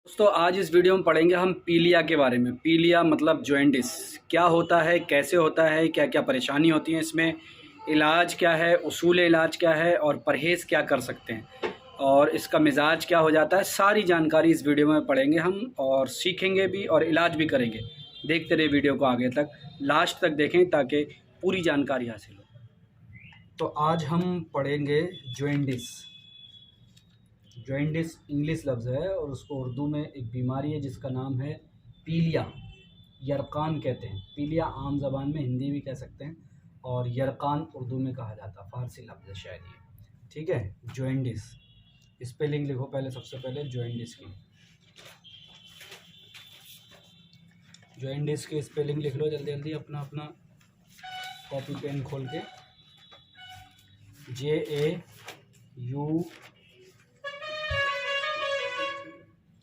दोस्तों आज इस वीडियो में पढ़ेंगे हम पीलिया के बारे में। पीलिया मतलब जॉइंटिस क्या होता है, कैसे होता है, क्या क्या परेशानी होती है इसमें, इलाज क्या है, उसूल इलाज क्या है और परहेज़ क्या कर सकते हैं और इसका मिजाज क्या हो जाता है, सारी जानकारी इस वीडियो में पढ़ेंगे हम और सीखेंगे भी और इलाज भी करेंगे। देखते रहे वीडियो को आगे तक, लास्ट तक देखें ताकि पूरी जानकारी हासिल हो। तो आज हम पढ़ेंगे जॉइंटिस। जॉइंटिस इंग्लिश लफ्ज़ है और उसको उर्दू में एक बीमारी है जिसका नाम है पीलिया। यरकान कहते हैं। पीलिया आम ज़बान में हिंदी भी कह सकते हैं और यरकान उर्दू में कहा जाता है, फ़ारसी लफ्ज़ है शायद ये। ठीक है, जॉइंटिस स्पेलिंग लिखो पहले, सबसे पहले जॉइंटिस की स्पेलिंग लिख लो जल्दी जल्दी, अपना अपना कॉपी पेन खोल के। JAU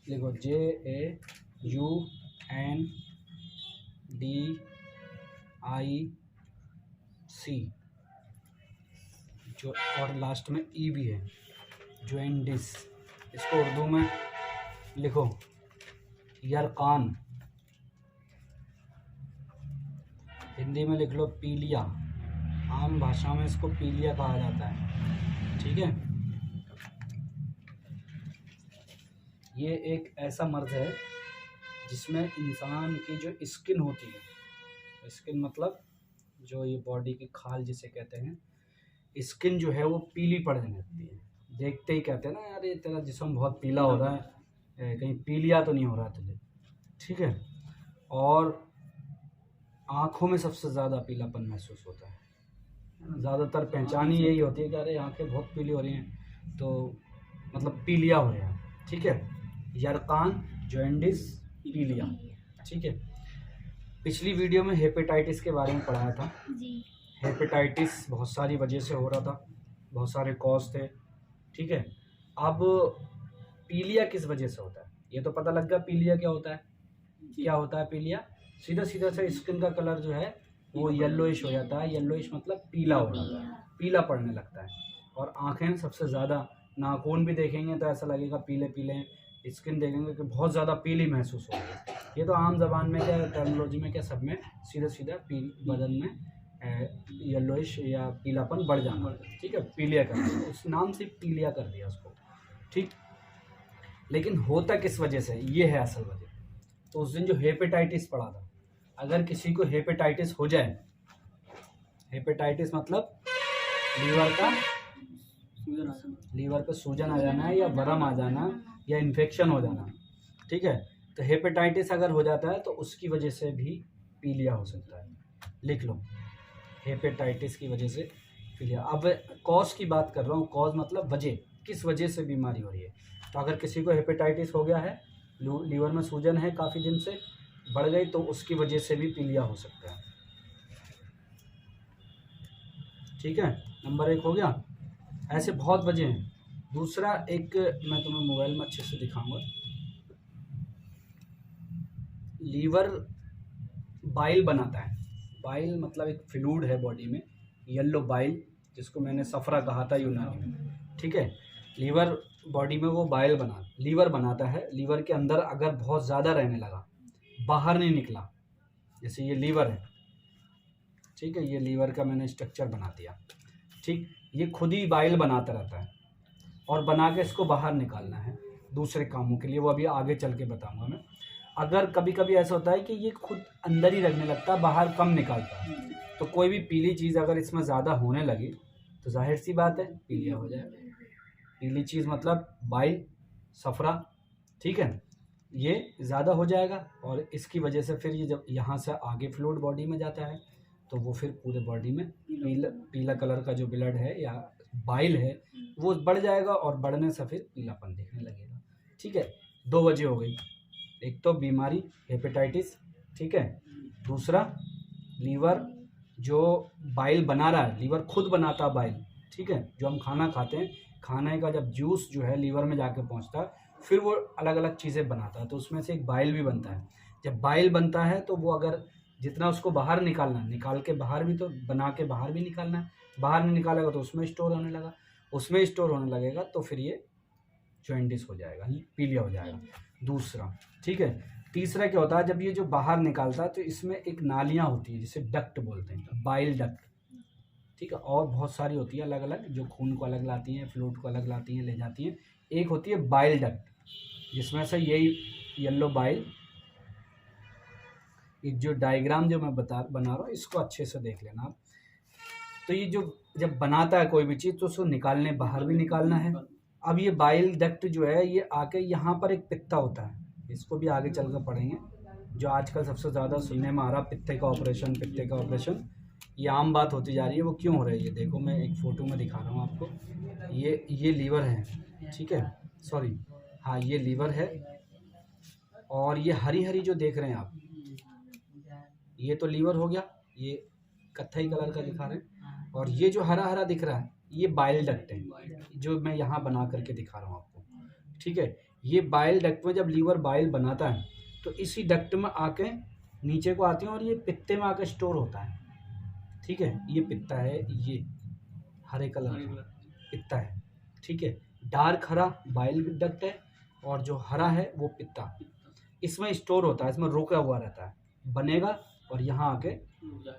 लिखो, JAUNDIC जो और लास्ट में ई भी है, जॉइंटिस। इसको उर्दू में लिखो यरकान, हिंदी में लिख लो पीलिया। आम भाषा में इसको पीलिया कहा जाता है। ठीक है, ये एक ऐसा मर्ज़ है जिसमें इंसान की जो स्किन होती है, स्किन मतलब जो ये बॉडी की खाल जिसे कहते हैं, स्किन जो है वो पीली पड़ने लगती है। देखते ही कहते हैं ना, यार ये तेरा जिस्म बहुत पीला हो रहा है, कहीं पीलिया तो नहीं हो रहा तुझे। ठीक है, और आँखों में सबसे ज़्यादा पीलापन महसूस होता है। ज़्यादातर पहचान ही यही होती है कि अरे आँखें बहुत पीली हो रही हैं, तो मतलब पीलिया हो रहा है। ठीक है, यरकान, जॉइंटिस, पीलिया। ठीक है, पिछली वीडियो में हेपेटाइटिस के बारे में पढ़ाया था जी। हेपेटाइटिस बहुत सारी वजह से हो रहा था, बहुत सारे कॉज थे। ठीक है, अब पीलिया किस वजह से होता है ये तो पता लग गया। पीलिया क्या होता है, क्या होता है पीलिया? सीधा सीधा से स्किन का कलर जो है वो येलोइश हो जाता है। येलोइश मतलब पीला हो जाता है, पीला पड़ने लगता है। और आँखें सबसे ज़्यादा, नाखून भी देखेंगे तो ऐसा लगेगा पीले पीले, स्किन देखेंगे कि बहुत ज़्यादा पीली महसूस होगी। ये तो आम जबान में क्या, टर्मिनोलॉजी में क्या, सब में सीधा सीधा बदन में येलोइश या पीलापन बढ़ जाना। ठीक है, पीलिया कर दिया, उस नाम से पीलिया कर दिया उसको। ठीक, लेकिन होता किस वजह से, ये है असल वजह। तो उस दिन जो हेपेटाइटिस पढ़ा था, अगर किसी को हेपेटाइटिस हो जाए, हेपेटाइटिस मतलब लीवर पे सूजन आ जाना है या वर्म आ जाना या इन्फेक्शन हो जाना। ठीक है, तो हेपेटाइटिस अगर हो जाता है तो उसकी वजह से भी पीलिया हो सकता है। लिख लो, हेपेटाइटिस की वजह से पीलिया। अब कॉज की बात कर रहा हूँ, कॉज मतलब वजह, किस वजह से बीमारी हो रही है। तो अगर किसी को हेपेटाइटिस हो गया है, लीवर में सूजन है काफ़ी दिन से, बढ़ गई, तो उसकी वजह से भी पीलिया हो सकता है। ठीक है, नंबर 1 हो गया। ऐसे बहुत वजह हैं। दूसरा एक मैं तुम्हें मोबाइल में अच्छे से दिखाऊंगा। लीवर बाइल बनाता है। बाइल मतलब एक फ्लूइड है बॉडी में, येलो बाइल, जिसको मैंने सफ़रा कहा था यूनानी में। ठीक है, लीवर बॉडी में वो बाइल लीवर बनाता है। लीवर के अंदर अगर बहुत ज़्यादा रहने लगा, बाहर नहीं निकला, जैसे ये लीवर है, ठीक है, ये लीवर का मैंने स्ट्रक्चर बना दिया। ठीक, ये खुद ही बाइल बनाता रहता है और बना के इसको बाहर निकालना है दूसरे कामों के लिए, वो अभी आगे चल के बताऊंगा मैं। अगर कभी कभी ऐसा होता है कि ये खुद अंदर ही रखने लगता है, बाहर कम निकालता है, तो कोई भी पीली चीज़ अगर इसमें ज़्यादा होने लगी तो जाहिर सी बात है पीलिया हो जाएगा। पीली चीज़ मतलब बाइल, सफ़रा। ठीक है, ये ज़्यादा हो जाएगा और इसकी वजह से फिर ये जब यहाँ से आगे फ्लूइड बॉडी में जाता है तो वो फिर पूरे बॉडी में पीला कलर का जो ब्लड है या बाइल है वो बढ़ जाएगा और बढ़ने से फिर पीलापन दिखने लगेगा। ठीक है, 2 वजह हो गई। एक तो बीमारी हेपेटाइटिस, ठीक है, दूसरा लीवर जो बाइल बना रहा है, लीवर खुद बनाता है बाइल। ठीक है, जो हम खाना खाते हैं, खाने का जब जूस जो है लीवर में जाके पहुंचता है, फिर वो अलग अलग चीज़ें बनाता है, तो उसमें से एक बाइल भी बनता है। जब बाइल बनता है तो वो अगर जितना उसको बाहर निकालना है, निकाल के बाहर भी, तो बना के बाहर भी निकालना है, बाहर नहीं निकालेगा तो उसमें स्टोर होने लगा, उसमें स्टोर होने लगेगा तो फिर ये जॉइंटिस हो जाएगा, पीलिया हो जाएगा। दूसरा। ठीक है, तीसरा क्या होता है, जब ये जो बाहर निकालता है तो इसमें एक नालियाँ होती है जिसे डक्ट बोलते हैं, बाइल डक्ट। ठीक है, और बहुत सारी होती है अलग अलग, जो खून को अलग लाती हैं, फ्लूइड को अलग लाती हैं, ले जाती हैं। एक होती है बाइल डक्ट, जिसमें से यही येलो बाइल, ये जो डायग्राम जो मैं बना रहा हूँ इसको अच्छे से देख लेना आप। तो ये जो जब बनाता है कोई भी चीज़ तो उसको निकालने बाहर भी निकालना है। अब ये बाइल डक्ट जो है ये आके यहाँ पर एक पित्ता होता है, इसको भी आगे चल कर पढ़ेंगे, जो आजकल सबसे ज़्यादा सुनने में आ रहा, पित्ते का ऑपरेशन, पित्ते का ऑपरेशन, ये आम बात होती जा रही है। वो क्यों हो रही है, देखो मैं एक फ़ोटो में दिखा रहा हूँ आपको। ये लीवर है, ठीक है, सॉरी, हाँ ये लीवर है, और ये हरी हरी जो देख रहे हैं आप, ये तो लीवर हो गया, ये कत्थई कलर का दिखा रहे हैं, और ये जो हरा हरा दिख रहा है ये बाइल डक्ट है, जो मैं यहाँ बना करके दिखा रहा हूँ आपको। ठीक है, ये बाइल डक्ट में जब लीवर बाइल बनाता है तो इसी डक्ट में आके नीचे को आती है और ये पित्ते में आके स्टोर होता है। ठीक है, ये पित्ता है, ये हरे कलर का पित्ता है। ठीक है, डार्क हरा बाइल डक्ट है और जो हरा है वो पित्ता, इसमें स्टोर होता है, इसमें रोका हुआ रहता है, बनेगा और यहाँ आके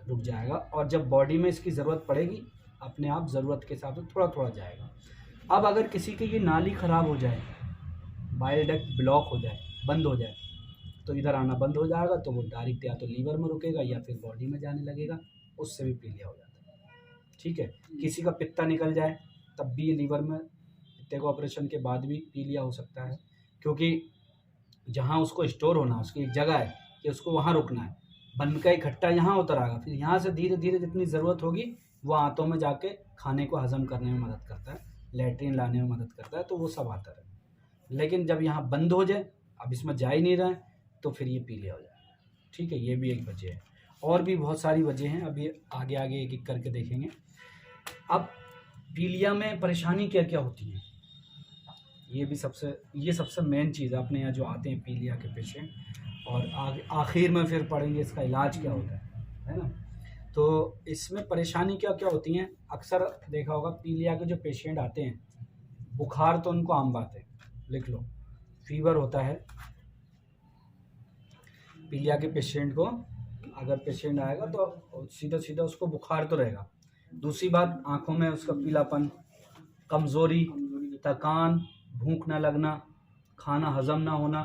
रुक जाएगा, और जब बॉडी में इसकी ज़रूरत पड़ेगी अपने आप ज़रूरत के हिसाब से थोड़ा थोड़ा जाएगा। अब अगर किसी की ये नाली ख़राब हो जाए, बाइल डक्ट ब्लॉक हो जाए, बंद हो जाए, तो इधर आना बंद हो जाएगा, तो वो डायरेक्ट या तो लीवर में रुकेगा या फिर बॉडी में जाने लगेगा, उससे भी पीलिया हो जाता है। ठीक है, किसी का पित्ता निकल जाए तब भी ये लीवर में, पित्ते को ऑपरेशन के बाद भी पीलिया हो सकता है, क्योंकि जहाँ उसको स्टोर होना, उसकी एक जगह है कि उसको वहाँ रुकना है, बन का इकट्ठा यहाँ उतर आएगा, फिर यहाँ से धीरे धीरे जितनी ज़रूरत होगी वो आंतों में जाके खाने को हजम करने में मदद करता है, लैट्रिन लाने में मदद करता है, तो वो सब आता है। लेकिन जब यहाँ बंद हो जाए, अब इसमें जा ही नहीं रहा है, तो फिर ये पीलिया हो जाएगा। ठीक है, ये भी एक वजह है, और भी बहुत सारी वजह हैं, अभी आगे आगे एक एक करके देखेंगे। अब पीलिया में परेशानी क्या क्या होती है, ये सबसे मेन चीज़ है अपने यहाँ जो आते हैं पीलिया के पेशेंट, और आखिर में फिर पढ़ेंगे इसका इलाज क्या होता है ना। तो इसमें परेशानी क्या क्या होती हैं, अक्सर देखा होगा पीलिया के जो पेशेंट आते हैं, बुखार तो उनको आम बात है, लिख लो, फीवर होता है पीलिया के पेशेंट को, अगर पेशेंट आएगा तो सीधा सीधा उसको बुखार तो रहेगा। दूसरी बात, आंखों में उसका पीलापन, कमज़ोरी, थकान, भूख ना लगना, खाना हजम ना होना,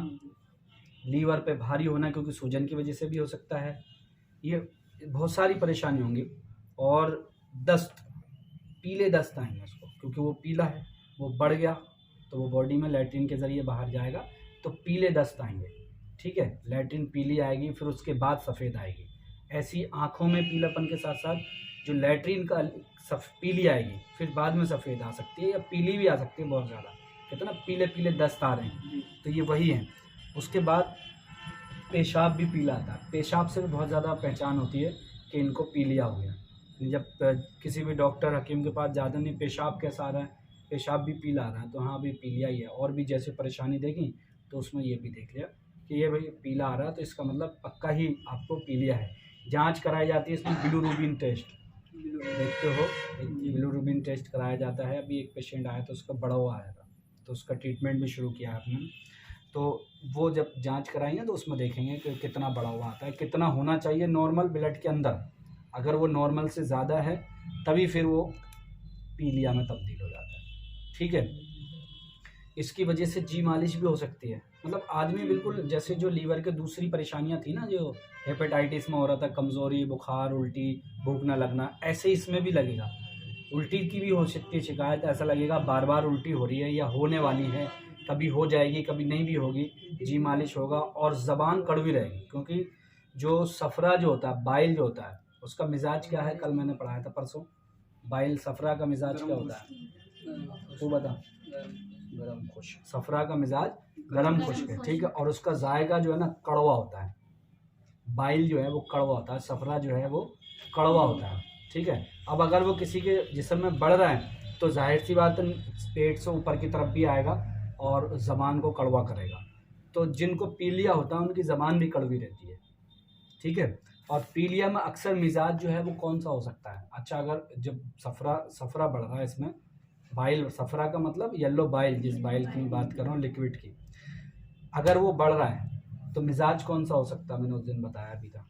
लीवर पे भारी होना क्योंकि सूजन की वजह से भी हो सकता है, ये बहुत सारी परेशानी होंगी। और दस्त, पीले दस्त आएंगे उसको, क्योंकि वो पीला है, वो बढ़ गया तो वो बॉडी में लैट्रिन के ज़रिए बाहर जाएगा तो पीले दस्त आएंगे। ठीक है, लैट्रिन पीली आएगी, फिर उसके बाद सफ़ेद आएगी। ऐसी आँखों में पीलापन के साथ साथ जो लैट्रिन का पीली आएगी, फिर बाद में सफ़ेद आ सकती है या पीली भी आ सकती है बहुत ज़्यादा, कितना पीले पीले दस्त आ रहे हैं, तो ये वही है। उसके बाद पेशाब भी पीला आता है, पेशाब से भी बहुत ज़्यादा पहचान होती है कि इनको पीलिया हो गया। जब किसी भी डॉक्टर हकीम के पास ज़्यादा नहीं, पेशाब कैसा आ रहा है, पेशाब भी पीला आ रहा है, तो हाँ भाई पीलिया ही है। और भी जैसे परेशानी देखी तो उसमें ये भी देख लिया कि ये भाई पीला आ रहा है तो इसका मतलब पक्का ही आपको पीलिया है। जांच कराई जाती है इसमें, बिलिरुबिन टेस्ट देखते हो, एक बिलिरुबिन टेस्ट कराया जाता है। अभी एक पेशेंट आया तो उसका बड़ा हुआ आया था, तो उसका ट्रीटमेंट भी शुरू किया आपने, तो वो जब जांच कराएंगे तो उसमें देखेंगे कि कितना बड़ा हुआ आता है, कितना होना चाहिए नॉर्मल ब्लड के अंदर, अगर वो नॉर्मल से ज़्यादा है तभी फिर वो पीलिया में तब्दील हो जाता है। ठीक है, इसकी वजह से जी मालिश भी हो सकती है, मतलब आदमी बिल्कुल जैसे जो लीवर के दूसरी परेशानियां थी ना, जो हेपेटाइटिस में हो रहा था, कमज़ोरी, बुखार, उल्टी, भूख ना लगना, ऐसे इसमें भी लगेगा। उल्टी की भी हो सकती है शिकायत, ऐसा लगेगा बार बार उल्टी हो रही है या होने वाली है, कभी हो जाएगी कभी नहीं भी होगी, जी मालिश होगा, और ज़बान कड़वी रहेगी, क्योंकि जो सफ़रा जो होता है, बाइल जो होता है, उसका मिजाज क्या है, कल मैंने पढ़ाया था परसों, बाइल सफ़रा का मिजाज क्या होता है, तू बता। गरम खुश, सफ़रा का मिजाज गरम खुश्क है। ठीक है, और उसका जायका जो है ना कड़वा होता है, बाइल जो है वो कड़वा होता है, सफ़रा जो है वो कड़वा होता है। ठीक है, अब अगर वो किसी के जिस्म में बढ़ रहा है तो जाहिर सी बात पेट से ऊपर की तरफ भी आएगा और ज़बान को कड़वा करेगा, तो जिनको पीलिया होता है उनकी ज़बान भी कड़वी रहती है। ठीक है, और पीलिया में अक्सर मिजाज जो है वो कौन सा हो सकता है, अच्छा अगर जब सफ़रा बढ़ रहा है, इसमें बाइल, सफ़रा का मतलब येलो बाइल, जिस बाइल की बात कर रहा हूँ लिक्विड की, अगर वो बढ़ रहा है तो मिजाज कौन सा हो सकता है, मैंने उस दिन बताया भी था,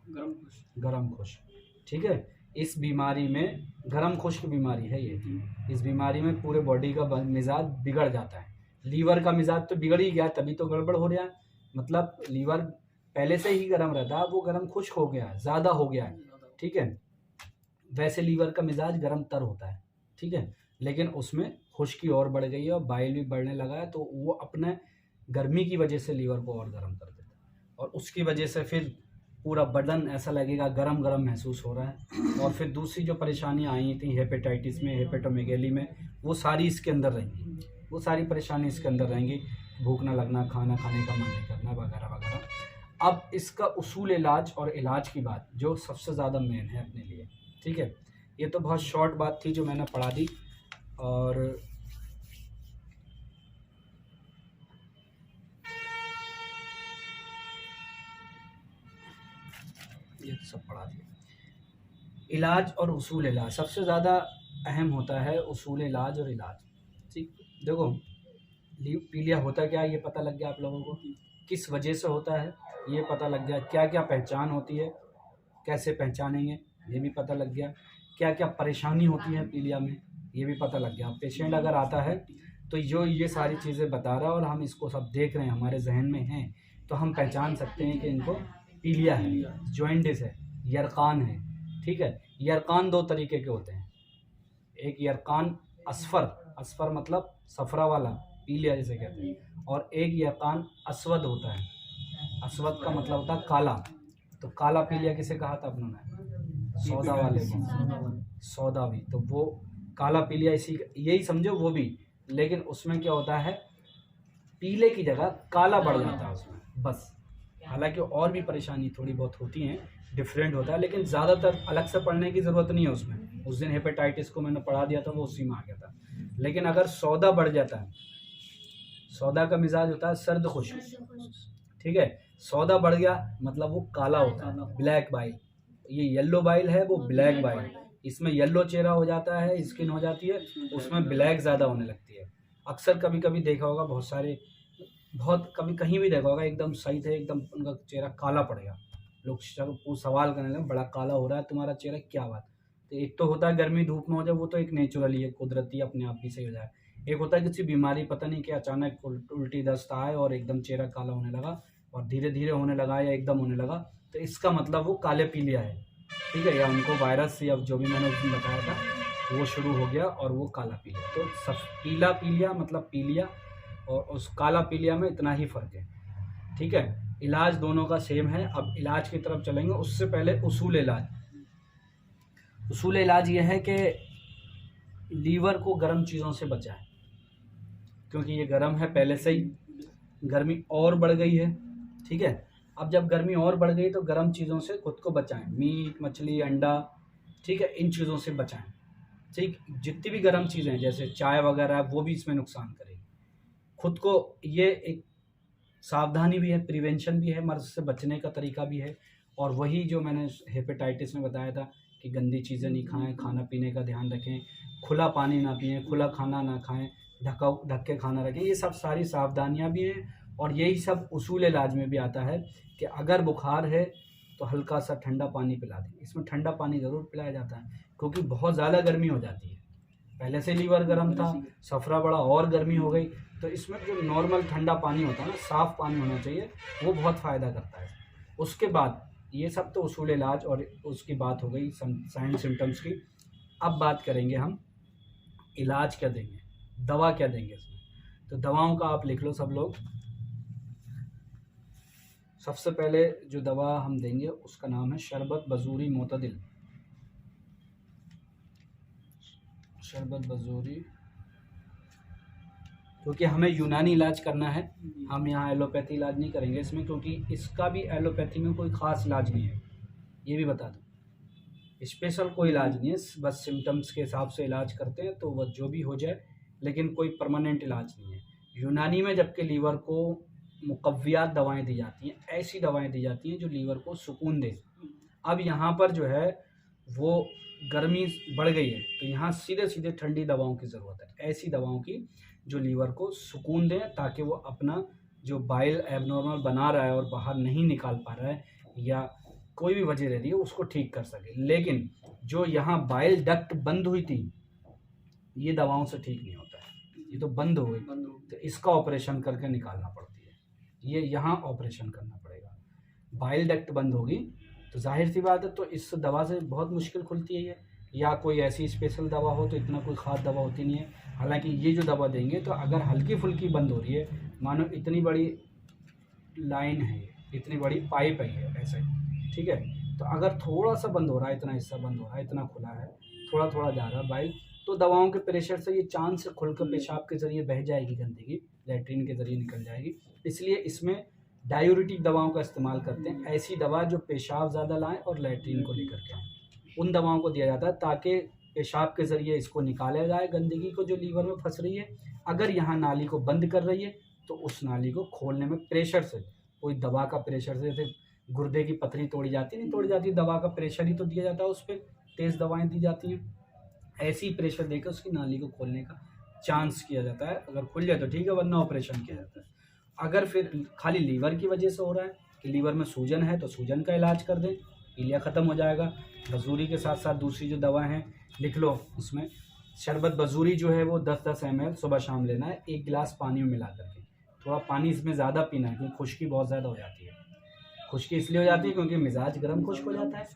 गरम खुश। गरम खुश। ठीक है, इस बीमारी में गरम खुश्क बीमारी है ये, इस बीमारी में पूरे बॉडी का मिजाज बिगड़ जाता है। लीवर का मिजाज तो बिगड़ ही गया, तभी तो गड़बड़ हो रहा है। मतलब लीवर पहले से ही गर्म रहता है, वो गर्म खुश्क हो गया है, ज़्यादा हो गया है। ठीक है, वैसे लीवर का मिजाज गर्म तर होता है। ठीक है, लेकिन उसमें खुश्की और बढ़ गई है और बाइल भी बढ़ने लगा है, तो वो अपने गर्मी की वजह से लीवर को और गर्म कर देता है, और उसकी वजह से फिर पूरा बदन ऐसा लगेगा गरम गरम महसूस हो रहा है। और फिर दूसरी जो परेशानियाँ आई थी हेपेटाइटिस में, हेपेटोमेगेली में, वो सारी इसके अंदर रहेंगी, वो सारी परेशानी इसके अंदर रहेंगी, भूख न लगना, खाना खाने का मन नहीं करना, वगैरह वगैरह। अब इसका उसूल इलाज और इलाज की बात जो सबसे ज़्यादा मेन है अपने लिए। ठीक है, ये तो बहुत शॉर्ट बात थी जो मैंने पढ़ा दी, और ये तो सब पढ़ा दिया। इलाज और उसूल इलाज सबसे ज़्यादा अहम होता है, उसूल इलाज और इलाज। ठीक, देखो पीलिया होता क्या है ये पता लग गया आप लोगों को, किस वजह से होता है ये पता लग गया, क्या क्या पहचान होती है, कैसे पहचानेंगे ये भी पता लग गया, क्या क्या परेशानी होती है पीलिया में ये भी पता लग गया। पेशेंट अगर आता है तो जो ये सारी चीज़ें बता रहा है और हम इसको सब देख रहे हैं, हमारे जहन में हैं, तो हम पहचान सकते हैं कि इनको पीलिया है, जॉइंटिस है, यरकान है। ठीक है, यरकान दो तरीके के होते हैं, एक यरकान असफर, असफर मतलब सफरा वाला पीलिया जिसे कहते हैं, और एक यरकान असवद होता है, असवद का मतलब होता है काला। तो काला पीलिया किसे कहा था अपनों ने, सौदा वाले को, सौदावी। तो वो काला पीलिया इसी, यही समझो वो भी, लेकिन उसमें क्या होता है पीले की जगह काला बढ़ जाता है उसमें बस। हालांकि और भी परेशानी थोड़ी बहुत होती हैं, डिफरेंट होता है, लेकिन ज़्यादातर अलग से पढ़ने की ज़रूरत नहीं है उसमें। उस दिन हेपेटाइटिस को मैंने पढ़ा दिया था, वो उसी में आ गया था। लेकिन अगर सौदा बढ़ जाता है, सौदा का मिजाज होता है सर्द खुश्क। ठीक है, सौदा बढ़ गया मतलब वो काला होता है, ब्लैक बाइल। ये येलो बाइल है, वो ब्लैक बाइल, इसमें येलो चेहरा हो जाता है, स्किन हो जाती है, उसमें ब्लैक ज़्यादा होने लगती है। अक्सर कभी कभी देखा होगा, बहुत सारे, बहुत कभी कहीं भी देखा होगा, एकदम सही थे, एकदम उनका चेहरा काला पड़ गया, लोग सवाल करने लगे बड़ा काला हो रहा है तुम्हारा चेहरा, क्या बात। तो एक तो होता है गर्मी धूप में हो जाए, वो तो एक नेचुरली है, कुदरती अपने आप भी सही हो जाए। एक होता है किसी बीमारी पता नहीं कि अचानक उल्टी दस्त आए और एकदम चेहरा काला होने लगा, और धीरे धीरे होने लगा या एकदम होने लगा, तो इसका मतलब वो काले पीलिया है। ठीक है, या उनको वायरस या जो भी मैंने उस दिन बताया था वो शुरू हो गया और वो काला पीलिया। तो सब पीला पीलिया मतलब पीलिया, और उस काला पीलिया में इतना ही फ़र्क है। ठीक है, इलाज दोनों का सेम है। अब इलाज की तरफ चलेंगे, उससे पहले उसूल इलाज। उसूल इलाज ये है कि लीवर को गर्म चीज़ों से बचाएं, क्योंकि ये गर्म है पहले से ही, गर्मी और बढ़ गई है। ठीक है, अब जब गर्मी और बढ़ गई तो गर्म चीज़ों से खुद को बचाएं, मीट मछली अंडा, ठीक है, इन चीज़ों से बचाएं। ठीक, जितनी भी गर्म चीज़ें हैं जैसे चाय वगैरह है वो भी इसमें नुकसान करेगी। खुद को, ये एक सावधानी भी है, प्रिवेंशन भी है, मर्ज से बचने का तरीका भी है। और वही जो मैंने हेपेटाइटिस में बताया था कि गंदी चीज़ें नहीं खाएं, खाना पीने का ध्यान रखें, खुला पानी ना पिएं, खुला खाना ना खाएं, ढक के खाना रखें, ये सब सारी सावधानियां भी हैं। और यही सब उसूल इलाज में भी आता है कि अगर बुखार है तो हल्का सा ठंडा पानी पिला दें। इसमें ठंडा पानी ज़रूर पिलाया जाता है, क्योंकि बहुत ज़्यादा गर्मी हो जाती है, पहले से लीवर गर्म था, सफरा बड़ा और गर्मी हो गई, तो इसमें जो नॉर्मल ठंडा पानी होता है ना, साफ़ पानी होना चाहिए, वो बहुत फ़ायदा करता है। उसके बाद ये सब तो उसूल इलाज और उसकी बात हो गई, साइन सिम्टम्स की। अब बात करेंगे हम इलाज क्या देंगे, दवा क्या देंगे इसमें। तो दवाओं का आप लिख लो सब लोग। सबसे पहले जो दवा हम देंगे उसका नाम है शरबत बजूरी मोतदिल। शरबत बजूरी, क्योंकि हमें यूनानी इलाज करना है, हम यहाँ एलोपैथी इलाज नहीं करेंगे इसमें, क्योंकि इसका भी एलोपैथी में कोई ख़ास इलाज नहीं है, ये भी बता दूँ। स्पेशल कोई इलाज नहीं है, बस सिम्टम्स के हिसाब से इलाज करते हैं, तो वह जो भी हो जाए, लेकिन कोई परमानेंट इलाज नहीं है। यूनानी में जबकि लीवर को मुकव्वियात दवाएं दी जाती हैं, ऐसी दवाएं दी जाती हैं जो लीवर को सुकून दे। अब यहाँ पर जो है वो गर्मी बढ़ गई है, तो यहाँ सीधे सीधे ठंडी दवाओं की ज़रूरत है, ऐसी दवाओं की जो लीवर को सुकून दें, ताकि वो अपना जो बाइल एबनॉर्मल बना रहा है और बाहर नहीं निकाल पा रहा है या कोई भी वजह रह रही है उसको ठीक कर सके। लेकिन जो यहाँ बाइल डक्ट बंद हुई थी ये दवाओं से ठीक नहीं होता है, ये तो बंद हो गई, तो इसका ऑपरेशन करके निकालना पड़ती है, ये यहाँ ऑपरेशन करना पड़ेगा। बाइल डक्ट बंद होगी तो जाहिर सी बात है तो इस दवा से बहुत मुश्किल खुलती है ये, या कोई ऐसी स्पेशल दवा हो तो इतना कोई ख़ास दवा होती नहीं है। हालांकि ये जो दवा देंगे तो अगर हल्की फुल्की बंद हो रही है, मानो इतनी बड़ी लाइन है, इतनी बड़ी पाइप है ये ऐसे, ठीक है, तो अगर थोड़ा सा बंद हो रहा है, इतना हिस्सा बंद हो रहा है, इतना खुला है, थोड़ा थोड़ा जा रहा है बाइल, तो दवाओं के प्रेशर से ये चांद से खुलकर पेशाब के ज़रिए बह जाएगी, गंदगी लैट्रिन के ज़रिए निकल जाएगी। इसलिए इसमें डायूरिटिक दवाओं का इस्तेमाल करते हैं, ऐसी दवा जो पेशाब ज़्यादा लाएँ और लैट्रिन को लेकर के आएँ, उन दवाओं को दिया जाता है ताकि पेशाब के ज़रिए इसको निकाला जाए गंदगी को जो लीवर में फंस रही है। अगर यहाँ नाली को बंद कर रही है तो उस नाली को खोलने में प्रेशर से, कोई दवा का प्रेशर से, जैसे गुर्दे की पथरी तोड़ी जाती नहीं तोड़ी जाती, दवा का प्रेशर ही तो दिया जाता है, उस पर तेज़ दवाएँ दी जाती हैं, ऐसी प्रेशर देकर उसकी नाली को खोलने का चांस किया जाता है। अगर खुल जाए तो ठीक है, वरना ऑपरेशन किया जाता है। अगर फिर खाली लीवर की वजह से हो रहा है कि लीवर में सूजन है तो सूजन का इलाज कर दें, पीलिया ख़त्म हो जाएगा। बजूरी के साथ साथ दूसरी जो दवा है लिख लो, उसमें शरबत बजूरी जो है वो 10-10 ml सुबह शाम लेना है, 1 गिलास पानी में मिला करके। थोड़ा पानी इसमें ज़्यादा पीना है क्योंकि खुश्की बहुत ज़्यादा हो जाती है। खुश्की इसलिए हो जाती है क्योंकि मिजाज गर्म खुश्क हो जाता है,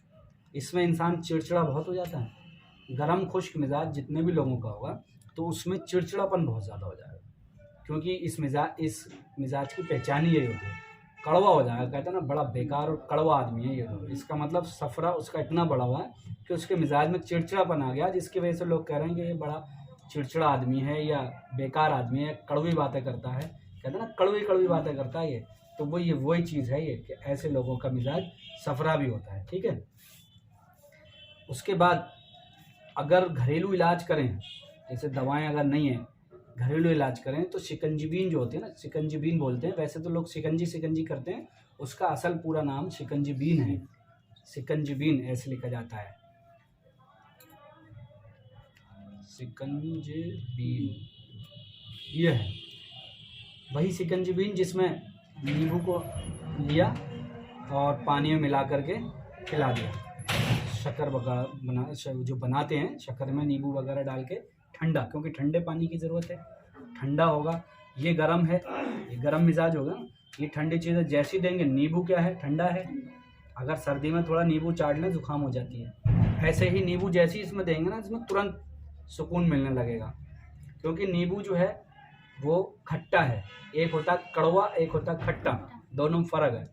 इसमें इंसान चिड़चिड़ा बहुत हो जाता है। गर्म खुश्क मिजाज जितने भी लोगों का होगा तो उसमें चिड़चिड़ापन बहुत ज़्यादा हो जाएगा, क्योंकि इस मिजाज की पहचान ही यही होती है, कड़वा हो जाएगा। कहते हैं ना बड़ा बेकार और कड़वा आदमी है ये तो, इसका मतलब सफरा उसका इतना बड़ा हुआ है कि उसके मिजाज में चिड़चिड़ापन आ गया, जिसकी वजह से लोग कह रहे हैं कि ये बड़ा चिड़चिड़ा आदमी है या बेकार आदमी है, कड़वी बातें करता है, कहते हैं ना कड़वी बातें करता है ये, तो वही चीज़ है ये कि ऐसे लोगों का मिजाज सफरा भी होता है, ठीक है। उसके बाद अगर घरेलू इलाज करें, जैसे दवाएं अगर नहीं है, घरेलू इलाज करें तो शिकंजीबीन जो होती है ना, शिकंजीबीन बोलते हैं, वैसे तो लोग शिकंजी करते हैं, उसका असल पूरा नाम शिकंजीबीन है, शिकंजीबीन ऐसे लिखा जाता है, शिकंजीबीन ये है वही शिकंजीबीन जिसमें नींबू को लिया और पानी में मिला करके खिला दिया, शक्कर वगैरह जो बनाते हैं शक्कर में नींबू वगैरह डाल के, ठंडा, क्योंकि ठंडे पानी की ज़रूरत है, ठंडा होगा, ये गर्म है, ये गर्म मिजाज होगा, ये ठंडी चीज़ें जैसी देंगे, नींबू क्या है ठंडा है, अगर सर्दी में थोड़ा नींबू चाट लें जुकाम हो जाती है, ऐसे ही नींबू जैसी इसमें देंगे ना इसमें तुरंत सुकून मिलने लगेगा, क्योंकि नींबू जो है वो खट्टा है, एक होता है कड़वा एक होता है खट्टा, दोनों में फ़र्क है।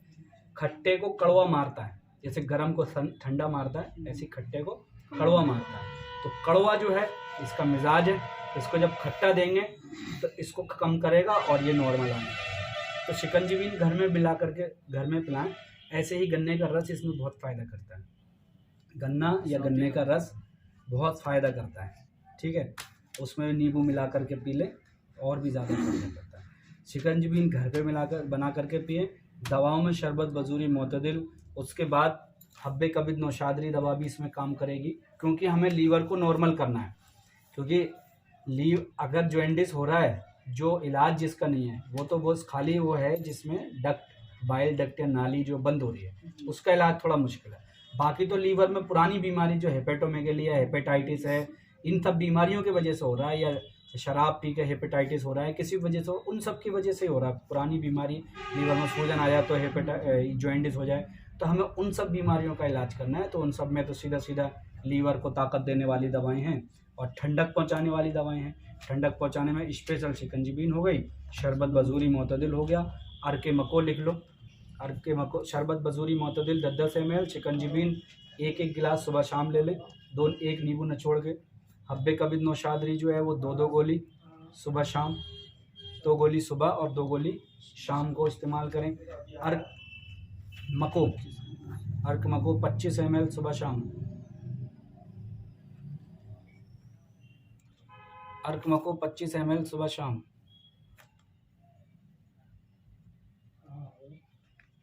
खट्टे को कड़वा मारता है, जैसे गर्म को ठंडा मारता है ऐसे खट्टे को कड़वा मारता है, तो कड़वा जो है इसका मिजाज है, इसको जब खट्टा देंगे तो इसको कम करेगा और ये नॉर्मल आएगा। तो शिकंजीबीन घर में मिला करके घर में पिलाएं। ऐसे ही गन्ने का रस इसमें बहुत फ़ायदा करता है, गन्ना या गन्ने का रस बहुत फ़ायदा करता है, ठीक है, उसमें नींबू मिला करके पी लें और भी ज़्यादा फ़ायदा करता है। शिकंजीबीन घर पे मिलाकर बना करके पिए। दवाओं में शरबत बजूरी मोतदिल, उसके बाद हब्बे कबिद नौशादरी दवा भी इसमें काम करेगी, क्योंकि हमें लीवर को नॉर्मल करना है, क्योंकि अगर जॉइंटिस हो रहा है, जो इलाज जिसका नहीं है वो तो बस खाली वो है जिसमें डक्ट बाइल डक्ट या नाली जो बंद हो रही है उसका इलाज थोड़ा मुश्किल है। बाकी तो लीवर में पुरानी बीमारी जो हेपेटोमेगेली है, हेपेटाइटिस है, इन सब बीमारियों की वजह से हो रहा है, या शराब पी के हेपेटाइटिस हो रहा है, किसी वजह से, उन सब की वजह से हो रहा है। पुरानी बीमारी, लीवर में सूजन आ जाए तो जॉइंटिस हो जाए, तो हमें उन सब बीमारियों का इलाज करना है। तो उन सब में तो सीधा लीवर को ताकत देने वाली दवाएं हैं और ठंडक पहुंचाने वाली दवाएं हैं। ठंडक पहुंचाने में स्पेशल शिकंजीबीन हो गई, शरबत बजूरी मोतदिल हो गया, अर्के मको लिख लो, अर्के मको, शरबत बजूरी मोतदिल 10-10 ml, शिकंजीबीन 1-1 गिलास सुबह शाम ले लें, एक नींबू निचोड़ के। हब्बे कबिद नौशादरी जो है वो 2-2 गोली सुबह शाम, 2 गोली सुबह और 2 गोली शाम को इस्तेमाल करें। अर्क मको 25 ml सुबह शाम, अर्क मको 25 ml सुबह शाम,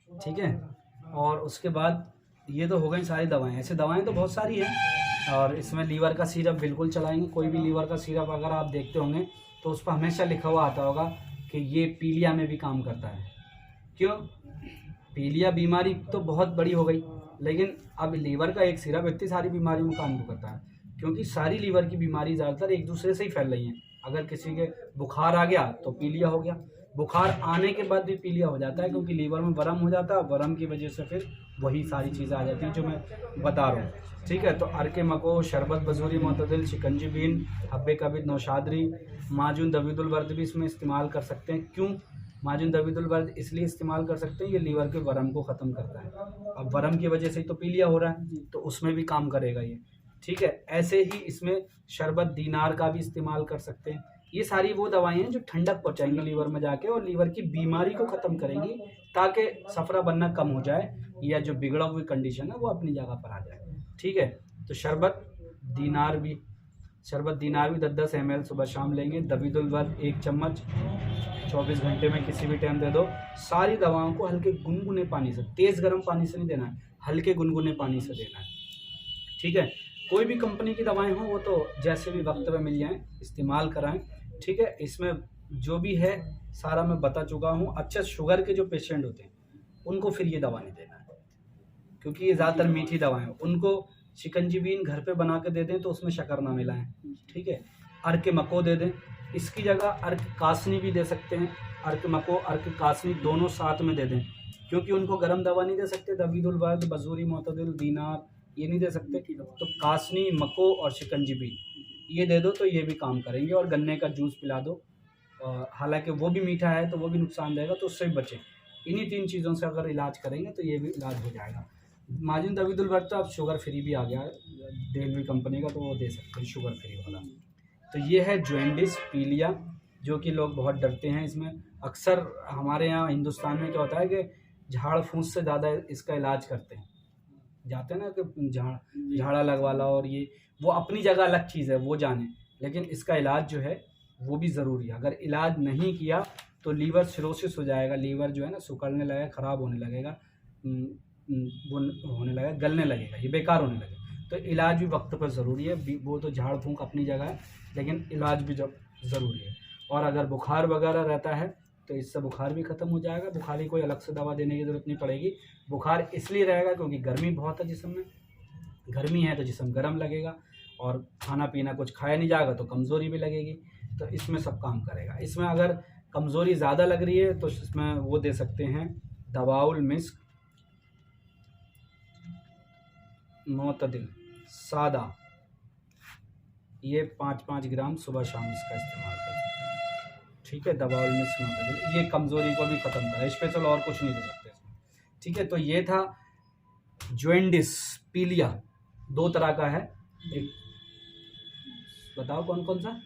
ठीक है। और उसके बाद ये तो हो गई सारी दवाएं, ऐसे दवाएं तो बहुत सारी हैं। और इसमें लीवर का सिरप बिल्कुल चलाएंगे, कोई भी लीवर का सिरप अगर आप देखते होंगे तो उस पर हमेशा लिखा हुआ आता होगा कि ये पीलिया में भी काम करता है। क्यों? पीलिया बीमारी तो बहुत बड़ी हो गई, लेकिन अब लीवर का एक सिरप इतनी सारी बीमारियों में काम करता है, क्योंकि सारी लीवर की बीमारी ज़्यादातर एक दूसरे से ही फैल रही हैं। अगर किसी के बुखार आ गया तो पीलिया हो गया, बुखार आने के बाद भी पीलिया हो जाता है, क्योंकि लीवर में वर्म हो जाता है, वर्म की वजह से फिर वही सारी चीज़ें आ जाती हैं जो मैं बता रहा हूँ। ठीक है, तो अरके मको, शरबत बजूरी मोतदिल, शिकंजी बीन, हब्बे कबीर, नौशादरी, माजून दवीदुल वर्द भी इसमें इस्तेमाल कर सकते हैं। क्यों माजून दवीदुल वर्द इसलिए इस्तेमाल कर सकते हैं, ये लीवर के वर्म को ख़त्म करता है। अब वर्म की वजह से ही तो पीलिया हो रहा है, तो उसमें भी काम करेगा ये। ठीक है, ऐसे ही इसमें शरबत दीनार का भी इस्तेमाल कर सकते हैं। ये सारी वो दवाएं हैं जो ठंडक पहुंचाएंगी लीवर में जाके और लीवर की बीमारी को ख़त्म करेंगी, ताकि सफरा बनना कम हो जाए या जो बिगड़ा हुई कंडीशन है वो अपनी जगह पर आ जाए। ठीक है, तो शरबत दीनार भी 10-10 ml सुबह शाम लेंगे। दवीदुल वर्द 1 चम्मच 24 घंटे में किसी भी टाइम दे दो। सारी दवाओं को हल्के गुनगुने पानी से, तेज़ गर्म पानी से नहीं देना है, हल्के गुनगुने पानी से देना है। ठीक है, कोई भी कंपनी की दवाएं हो वो तो जैसे भी वक्त पे मिल जाएं इस्तेमाल कराएं। ठीक है, इसमें जो भी है सारा मैं बता चुका हूँ। अच्छा, शुगर के जो पेशेंट होते हैं उनको फिर ये दवा नहीं देना है, क्योंकि ये ज़्यादातर मीठी दवाएं हैं। उनको शिकंजी बीन घर पे बना के दे दें तो उसमें शक्कर ना मिलाएं। ठीक है, अर्क मको दे दें, इसकी जगह अर्क कासनी भी दे सकते हैं। अर्क मको, अर्क कासनी दोनों साथ में दे दें, क्योंकि उनको गर्म दवा नहीं दे सकते। दवीदुल वर्द, बजूरी मोतदिल, दीनार ये नहीं दे सकते, तो कासनी, मको और शिकंजी बीन ये दे दो तो ये भी काम करेंगे। और गन्ने का जूस पिला दो, हालांकि वो भी मीठा है तो वो भी नुकसान देगा, तो उससे भी बचें। इन्हीं 3 चीज़ों से अगर इलाज करेंगे तो ये भी इलाज हो जाएगा। माजून दवीदुल वर्द तो अब शुगर फ्री भी आ गया है डेलवी कंपनी का, तो वो दे सकते हैं शुगर फ्री वाला। तो ये है जॉन्डिस, पीलिया, जो कि लोग बहुत डरते हैं इसमें। अक्सर हमारे यहाँ हिंदुस्तान में क्या होता है कि झाड़ फूंस से ज़्यादा इसका इलाज करते हैं, जाते हैं ना कि झाड़ा लगवा ला, और ये वो अपनी जगह अलग चीज़ है, वो जाने, लेकिन इसका इलाज जो है वो भी ज़रूरी है। अगर इलाज नहीं किया तो लीवर सिरोसिस हो जाएगा, लीवर जो है ना सिकुड़ने लगेगा, ख़राब होने लगेगा, वो होने लगेगा, गलने लगेगा, ये बेकार होने लगेगा। तो इलाज भी वक्त पर ज़रूरी है। वो तो झाड़ फूंक अपनी जगह है, लेकिन इलाज भी जब ज़रूरी है। और अगर बुखार वगैरह रहता है तो इससे बुखार भी ख़त्म हो जाएगा, बुखार की कोई अलग से दवा देने की ज़रूरत नहीं पड़ेगी। बुखार इसलिए रहेगा क्योंकि गर्मी बहुत है जिस्म में, गर्मी है तो जिस्म गर्म लगेगा, और खाना पीना कुछ खाया नहीं जाएगा तो कमज़ोरी भी लगेगी, तो इसमें सब काम करेगा। इसमें अगर कमज़ोरी ज़्यादा लग रही है तो इसमें वो दे सकते हैं दवाउल मिस्क मोतदिल सादा, ये 5-5 ग्राम सुबह शाम इसका इस्तेमाल करें। ठीक है, दवाउल मिस्क मोतदिल ये कमज़ोरी को भी ख़त्म करे, स्पेशल और कुछ नहीं दे सकते इसमें। ठीक है, तो ये था जॉन्डिस, पीलिया, 2 तरह का है। एक बताओ कौन कौन सा?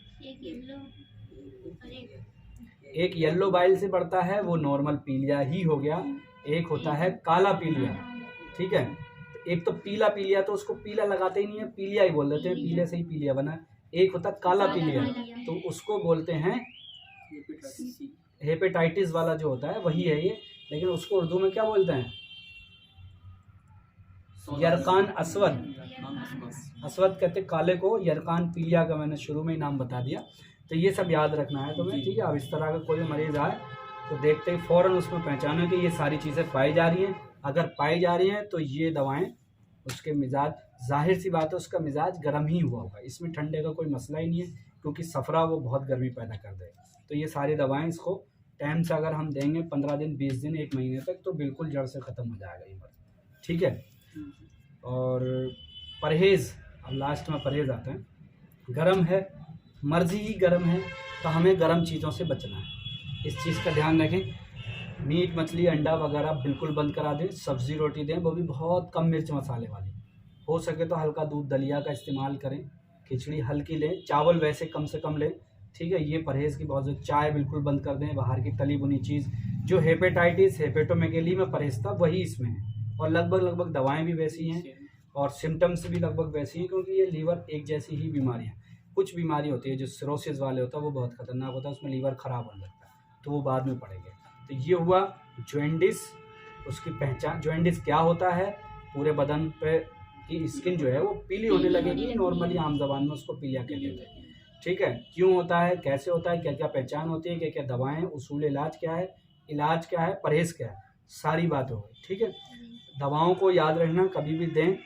एक येलो बाइल से बढ़ता है, वो नॉर्मल पीलिया ही हो गया। एक होता है काला पीलिया। ठीक है, एक तो पीला पीलिया, तो उसको पीला लगाते ही नहीं है, पीलिया ही बोल देते हैं, पीले से ही पीलिया बना। एक होता है काला पीलिया, तो उसको बोलते हैं हेपेटाइटिस वाला जो होता है वही है ये, लेकिन उसको उर्दू में क्या बोलते हैं? यरकान अस्वद, अस्वद कहते काले को, यरकान पीलिया का मैंने शुरू में ही नाम बता दिया। तो ये सब याद रखना है तुम्हें। ठीक है, अब इस तरह का कोई मरीज़ आए तो देखते ही फ़ौरन उसमें पहचानो कि ये सारी चीज़ें पाई जा रही हैं। अगर पाई जा रही हैं तो ये दवाएं, उसके मिजाज, जाहिर सी बात है उसका मिजाज गर्म ही हुआ होगा, इसमें ठंडे का कोई मसला ही नहीं है, क्योंकि सफ़रा वो बहुत गर्मी पैदा कर देगा। तो ये सारी दवाएं इसको टाइम से अगर हम देंगे 15 दिन, 20 दिन, 1 महीने तक, तो बिल्कुल जड़ से ख़त्म हो जाएगा ये मर्ज़। ठीक है, और परहेज़, अब लास्ट में परहेज़ आता है। गर्म है, मर्ज़ी ही गर्म है, तो हमें गर्म चीज़ों से बचना है, इस चीज़ का ध्यान रखें। मीट, मछली, अंडा वगैरह बिल्कुल बंद करा दें। सब्ज़ी रोटी दें, वो भी बहुत कम मिर्च मसाले वाली, हो सके तो हल्का दूध दलिया का इस्तेमाल करें। खिचड़ी हल्की लें, चावल वैसे कम से कम लें। ठीक है, ये परहेज़ की बहुत ज़रूरत। चाय बिल्कुल बंद कर दें, बाहर की तली भुनी चीज़। जो हेपेटाइटिस, हेपेटोमेगेली में परहेज़ था वही इसमें है, और लगभग दवाएँ भी वैसी हैं और सिम्टम्स भी लगभग वैसी हैं, क्योंकि ये लीवर एक जैसी ही बीमारी है। कुछ बीमारी होती है जो सिरोसिस वाले होता है वो बहुत ख़तरनाक होता है, उसमें लीवर ख़राब होने लगता है, तो वो बाद में पड़ेंगे। तो ये हुआ जॉन्डिस, उसकी पहचान। जॉन्डिस क्या होता है? पूरे बदन पे की स्किन जो है वो पीली होने लगेगी, नॉर्मली आम ज़बान में उसको पीलिया कहते हैं। ठीक है, क्यों होता है, कैसे होता है, क्या क्या पहचान होती है, क्या क्या दवाएं, उसूल इलाज क्या है, इलाज क्या है, परहेज क्या है, सारी बात हो गई। ठीक है, दवाओं को याद रखना, कभी भी दें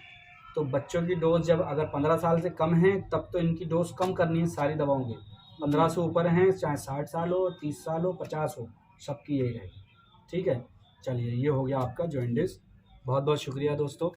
तो बच्चों की डोज जब अगर 15 साल से कम है तब तो इनकी डोज कम करनी है सारी दवाओं की। 15 से ऊपर हैं, चाहे 60 साल हो, 30 साल हो, 50 हो, सबकी यही रहेगी। ठीक है, चलिए ये हो गया आपका जॉइंटिस। बहुत बहुत शुक्रिया दोस्तों।